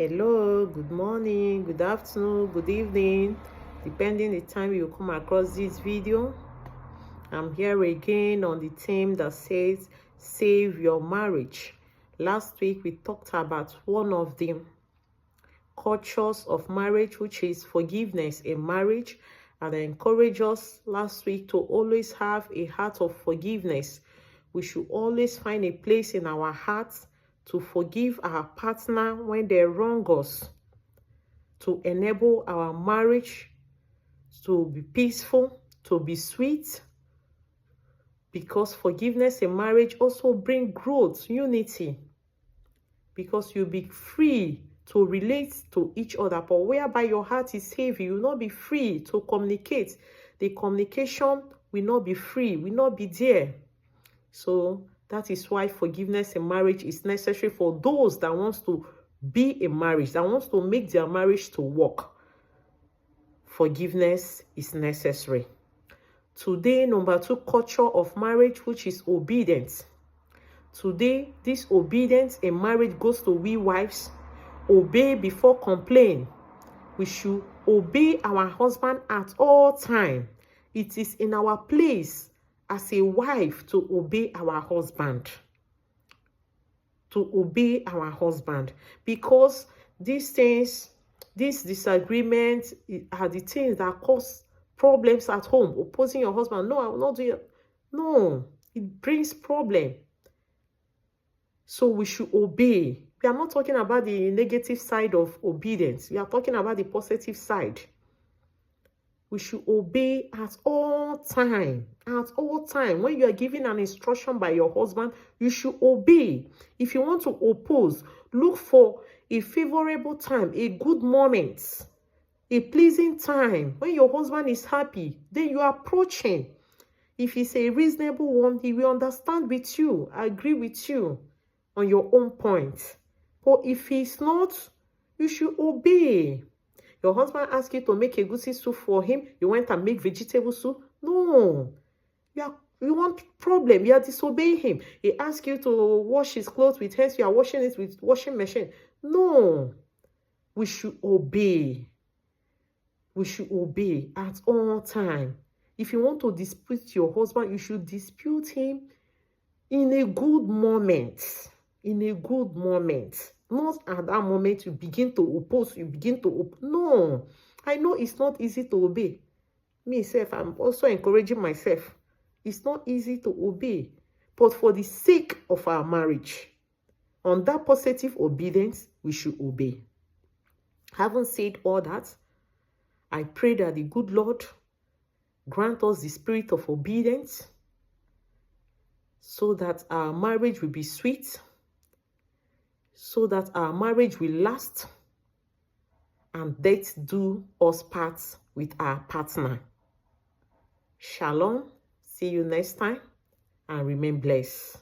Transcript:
Hello, good morning, good afternoon, good evening, depending the time you come across this video. I'm here again on the theme that says save your marriage. Last week we talked about one of the cultures of marriage, which is forgiveness in marriage, and I encourage us last week to always have a heart of forgiveness. We should always find a place in our hearts to forgive our partner when they wrong us, to enable our marriage to be peaceful, to be sweet, because forgiveness in marriage also brings growth, unity, because you'll be free to relate to each other. But whereby your heart is heavy, you will not be free to communicate. The communication will not be free, will not be there. So that is why forgiveness in marriage is necessary for those that wants to be in marriage, that wants to make their marriage to work. Forgiveness is necessary. Today, number 2 culture of marriage, which is obedience. Today, this obedience in marriage goes to we wives. Obey before complain. We should obey our husband at all time. It is in our place as a wife to obey our husband. To obey our husband. Because these things, these disagreements are the things that cause problems at home. Opposing your husband, no, I will not do it. No, it brings problem. So we should obey. We are not talking about the negative side of obedience. We are talking about the positive side. We should obey at all time. At all time. When you are given an instruction by your husband, you should obey. If you want to oppose, look for a favorable time, a good moment, a pleasing time. When your husband is happy, then you are approaching. If it's a reasonable one, he will understand with you, agree with you on your own point. But if he's not, you should obey. Your husband asks you to make a egusi soup for him. You went and make vegetable soup. No. You want problem. You are disobeying him. He asks you to wash his clothes with hands. You are washing it with washing machine. No. We should obey. We should obey at all time. If you want to dispute your husband, you should dispute him in a good moment. In a good moment. Not at that moment you begin to oppose, no. I know it's not easy to obey. Myself, I'm also encouraging myself. It's not easy to obey. But for the sake of our marriage, on that positive obedience, we should obey. Having said all that, I pray that the good Lord grant us the spirit of obedience so that our marriage will be sweet, so that our marriage will last, and death do us part with our partner. Shalom. See you next time, and remain blessed.